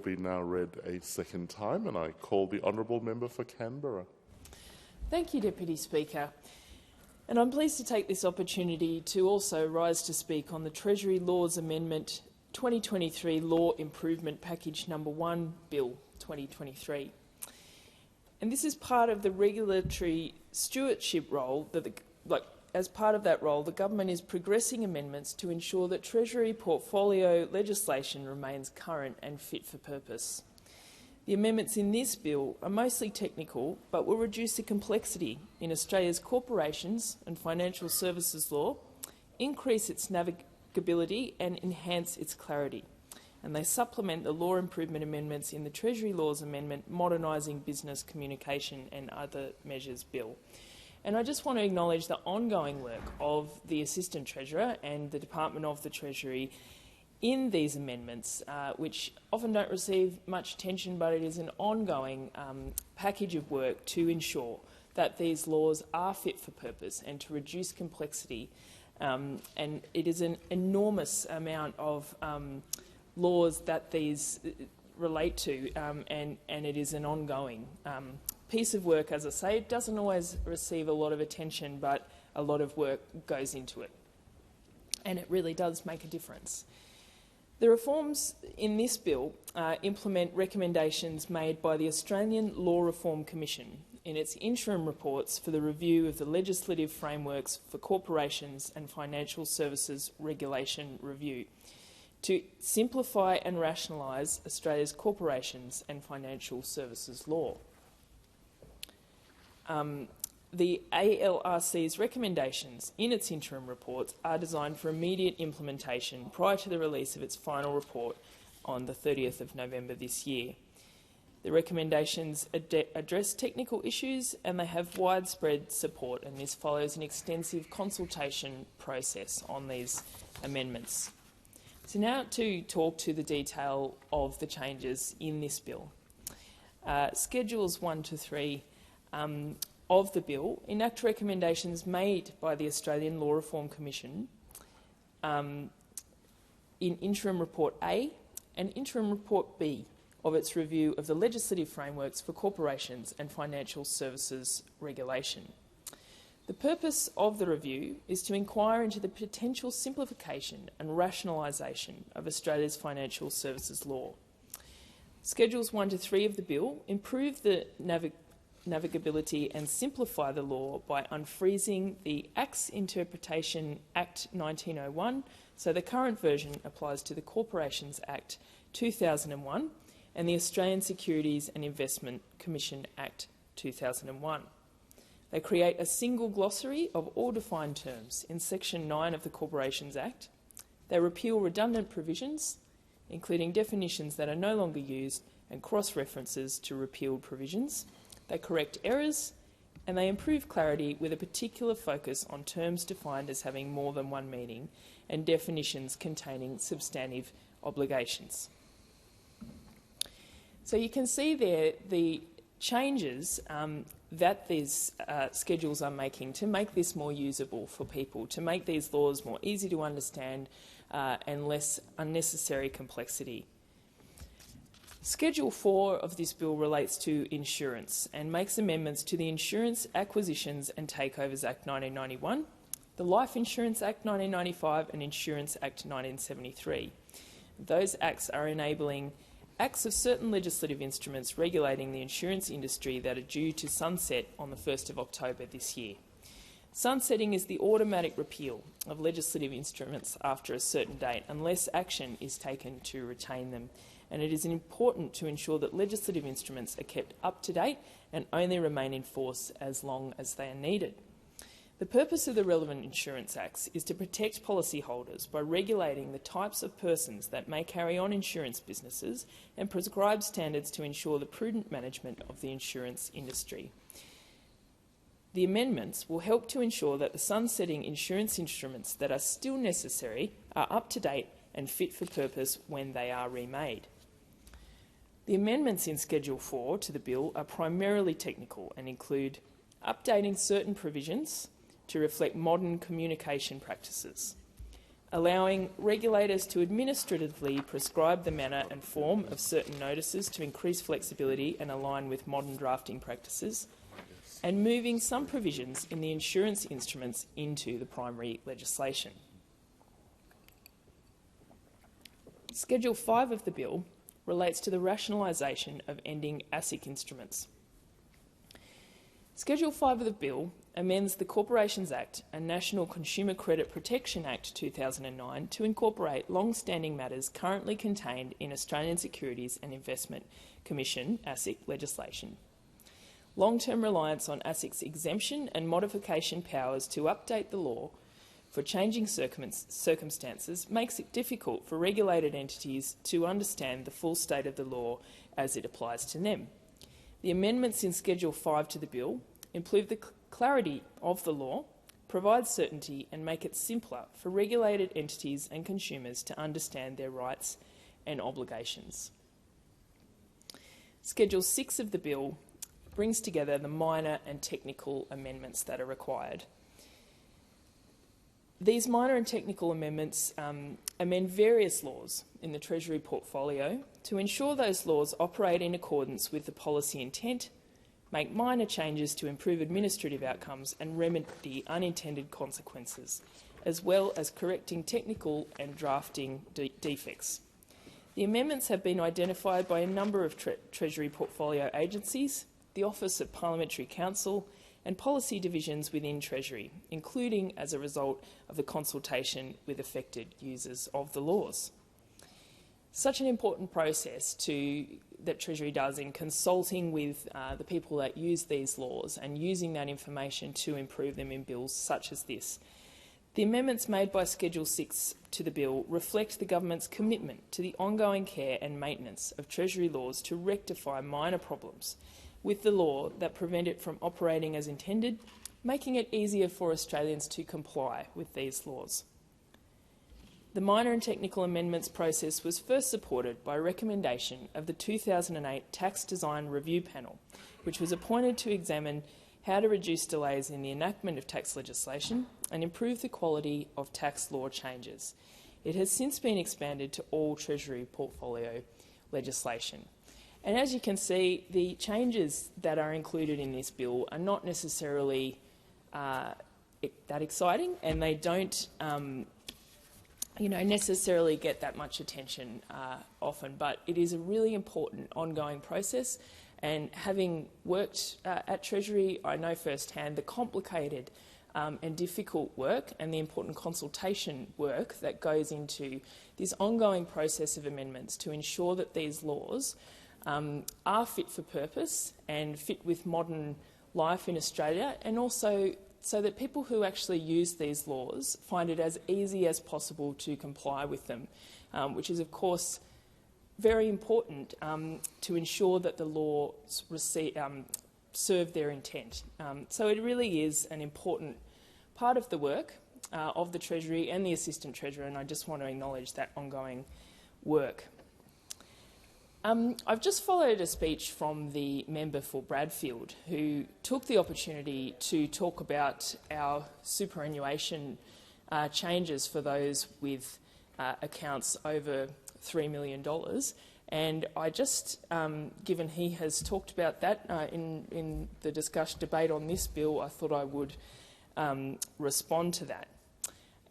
be now read a second time, and I call the honourable member for Canberra. Thank you, Deputy Speaker. And I'm pleased to take this opportunity to also rise to speak on the Treasury Laws Amendment 2023 Law Improvement Package No. 1 Bill 2023. And this is part of the regulatory stewardship role that as part of that role, the government is progressing amendments to ensure that Treasury portfolio legislation remains current and fit for purpose. The amendments in this bill are mostly technical, but will reduce the complexity in Australia's corporations and financial services law, increase its navigability and enhance its clarity. And they supplement the law improvement amendments in the Treasury Laws Amendment Modernising Business Communication and Other Measures Bill. And I just want to acknowledge the ongoing work of the Assistant Treasurer and the Department of the Treasury in these amendments, which often don't receive much attention, but it is an ongoing package of work to ensure that these laws are fit for purpose and to reduce complexity. And it is an enormous amount of laws that these relate to, and it is an ongoing piece of work. As I say, it doesn't always receive a lot of attention, but a lot of work goes into it, and it really does make a difference. The reforms in this bill implement recommendations made by the Australian Law Reform Commission in its interim reports for the review of the legislative frameworks for corporations and financial services regulation review to simplify and rationalise Australia's corporations and financial services law. The ALRC's recommendations in its interim reports are designed for immediate implementation prior to the release of its final report on the 30th of November this year. The recommendations address technical issues and they have widespread support, and this follows an extensive consultation process on these amendments. So now to talk to the detail of the changes in this bill. Schedules 1 to 3 of the bill enact recommendations made by the Australian Law Reform Commission in Interim Report A and Interim Report B of its review of the legislative frameworks for corporations and financial services regulation. The purpose of the review is to inquire into the potential simplification and rationalisation of Australia's financial services law. Schedules 1 to 3 of the bill improve the navigability and simplify the law by unfreezing the Acts Interpretation Act 1901, so the current version applies to the Corporations Act 2001 and the Australian Securities and Investment Commission Act 2001. They create a single glossary of all defined terms in Section 9 of the Corporations Act. They repeal redundant provisions, including definitions that are no longer used and cross-references to repealed provisions. They correct errors and they improve clarity with a particular focus on terms defined as having more than one meaning and definitions containing substantive obligations. So you can see there the changes that these schedules are making to make this more usable for people, to make these laws more easy to understand and less unnecessary complexity. Schedule 4 of this bill relates to insurance and makes amendments to the Insurance Acquisitions and Takeovers Act 1991, the Life Insurance Act 1995 and Insurance Act 1973. Those acts are enabling acts of certain legislative instruments regulating the insurance industry that are due to sunset on the 1st of October this year. Sunsetting is the automatic repeal of legislative instruments after a certain date unless action is taken to retain them, and it is important to ensure that legislative instruments are kept up to date and only remain in force as long as they are needed. The purpose of the relevant insurance acts is to protect policyholders by regulating the types of persons that may carry on insurance businesses and prescribe standards to ensure the prudent management of the insurance industry. The amendments will help to ensure that the sunsetting insurance instruments that are still necessary are up to date and fit for purpose when they are remade. The amendments in Schedule 4 to the bill are primarily technical and include updating certain provisions to reflect modern communication practices, allowing regulators to administratively prescribe the manner and form of certain notices to increase flexibility and align with modern drafting practices, and moving some provisions in the insurance instruments into the primary legislation. Schedule 5 of the bill relates to the rationalisation of ending ASIC instruments. Schedule 5 of the bill amends the Corporations Act and National Consumer Credit Protection Act 2009 to incorporate long-standing matters currently contained in Australian Securities and Investment Commission ASIC legislation. Long-term reliance on ASIC's exemption and modification powers to update the law for changing circumstances makes it difficult for regulated entities to understand the full state of the law as it applies to them. The amendments in Schedule 5 to the bill improve the clarity of the law, provide certainty and make it simpler for regulated entities and consumers to understand their rights and obligations. Schedule 6 of the bill brings together the minor and technical amendments that are required. These minor and technical amendments amend various laws in the Treasury portfolio to ensure those laws operate in accordance with the policy intent, make minor changes to improve administrative outcomes and remedy unintended consequences, as well as correcting technical and drafting defects. The amendments have been identified by a number of Treasury portfolio agencies, the Office of Parliamentary Counsel and policy divisions within Treasury, including as a result of the consultation with affected users of the laws. Such an important process that Treasury does in consulting with the people that use these laws and using that information to improve them in bills such as this. The amendments made by Schedule 6 to the bill reflect the government's commitment to the ongoing care and maintenance of Treasury laws to rectify minor problems with the law that prevent it from operating as intended, making it easier for Australians to comply with these laws. The minor and technical amendments process was first supported by recommendation of the 2008 Tax Design Review Panel, which was appointed to examine how to reduce delays in the enactment of tax legislation and improve the quality of tax law changes. It has since been expanded to all Treasury portfolio legislation. And as you can see, the changes that are included in this bill are not necessarily that exciting, and they don't necessarily get that much attention often, but it is a really important ongoing process. And having worked at Treasury, I know firsthand the complicated and difficult work and the important consultation work that goes into this ongoing process of amendments to ensure that these laws are fit for purpose and fit with modern life in Australia, and also so that people who actually use these laws find it as easy as possible to comply with them, which is, of course, very important to ensure that the laws serve their intent. So it really is an important part of the work of the Treasury and the Assistant Treasurer, and I just want to acknowledge that ongoing work. I've just followed a speech from the member for Bradfield, who took the opportunity to talk about our superannuation changes for those with accounts over $3 million. And I just, given he has talked about that in the debate on this bill, I thought I would respond to that.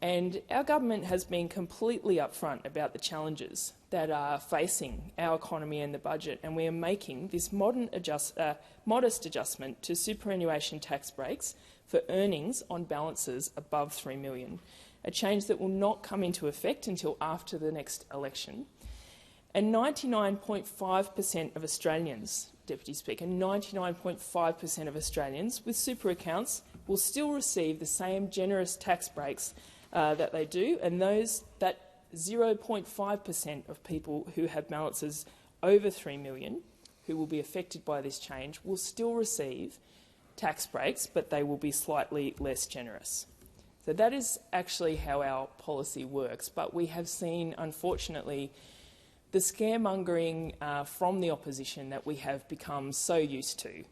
And our government has been completely upfront about the challenges that are facing our economy and the budget, and we are making this modest adjustment to superannuation tax breaks for earnings on balances above $3 million, a change that will not come into effect until after the next election. And 99.5% of Australians, Deputy Speaker, 99.5% of Australians with super accounts will still receive the same generous tax breaks that they do, and that 0.5% of people who have balances over $3 million who will be affected by this change will still receive tax breaks, but they will be slightly less generous. So that is actually how our policy works, but we have seen, unfortunately, the scaremongering from the opposition that we have become so used to.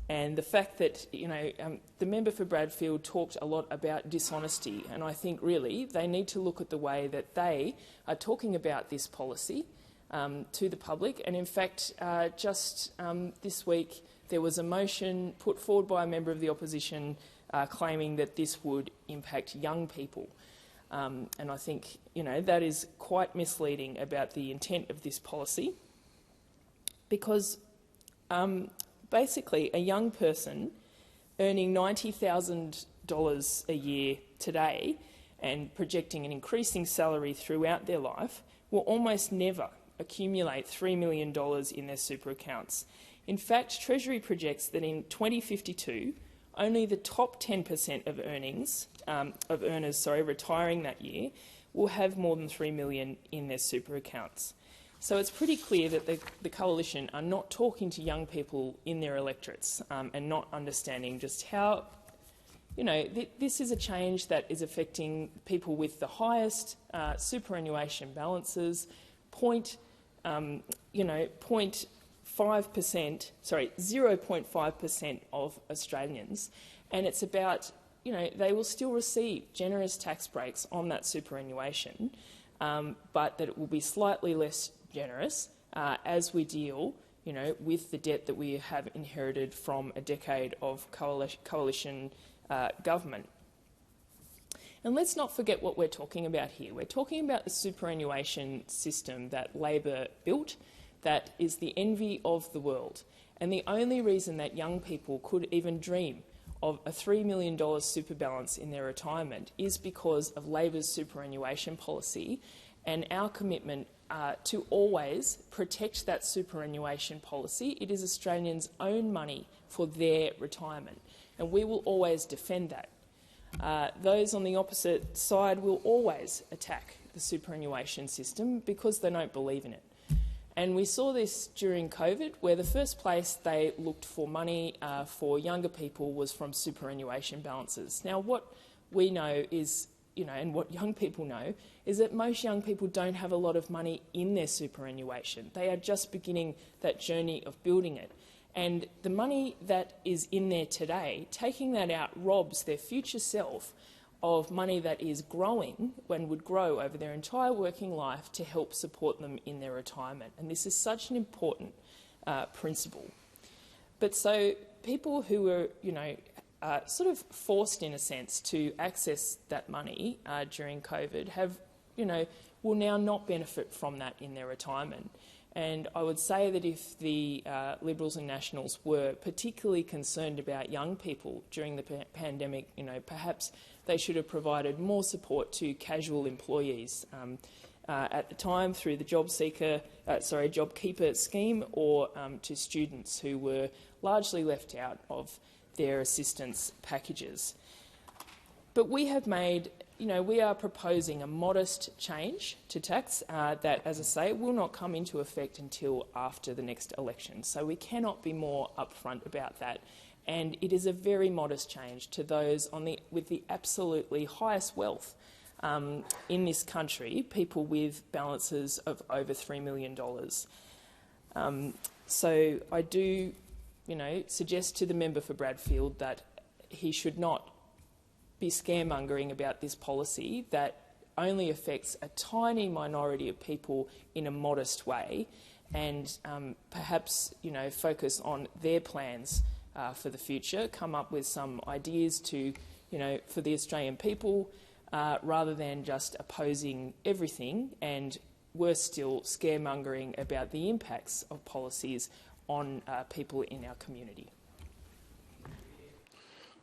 And the fact that, the member for Bradfield talked a lot about dishonesty, and I think really they need to look at the way that they are talking about this policy to the public. And in fact, just this week there was a motion put forward by a member of the opposition claiming that this would impact young people. And I think, that is quite misleading about the intent of this policy, because basically a young person earning $90,000 a year today and projecting an increasing salary throughout their life will almost never accumulate $3 million in their super accounts. In fact, Treasury projects that in 2052, only the top 10% of earners retiring that year will have more than $3 million in their super accounts. So it's pretty clear that the Coalition are not talking to young people in their electorates and not understanding just how, this is a change that is affecting people with the highest superannuation balances, 0.5% of Australians, and it's about, they will still receive generous tax breaks on that superannuation, but that it will be slightly less generous as we deal, with the debt that we have inherited from a decade of coalition government. And let's not forget what we're talking about here. We're talking about the superannuation system that Labor built that is the envy of the world. And the only reason that young people could even dream of a $3 million super balance in their retirement is because of Labor's superannuation policy and our commitment to always protect that superannuation policy. It is Australians' own money for their retirement, and we will always defend that. Those on the opposite side will always attack the superannuation system because they don't believe in it. And we saw this during COVID, where the first place they looked for money for younger people was from superannuation balances. Now, what we know is, and what young people know, is that most young people don't have a lot of money in their superannuation. They are just beginning that journey of building it. And the money that is in there today, taking that out robs their future self of money that is growing and would grow over their entire working life to help support them in their retirement. And this is such an important principle. But so people who were, sort of forced in a sense to access that money during COVID will now not benefit from that in their retirement. And I would say that if the Liberals and Nationals were particularly concerned about young people during the pandemic, perhaps they should have provided more support to casual employees at the time through the JobKeeper scheme, or to students who were largely left out of their assistance packages. But we have made, we are proposing a modest change to tax that, as I say, will not come into effect until after the next election. So we cannot be more upfront about that. And it is a very modest change to those with the absolutely highest wealth in this country, people with balances of over $3 million. So I do, suggest to the member for Bradfield that he should not be scaremongering about this policy that only affects a tiny minority of people in a modest way, and perhaps, focus on their plans for the future, come up with some ideas to, for the Australian people, rather than just opposing everything and, worse still, scaremongering about the impacts of policies on people in our community.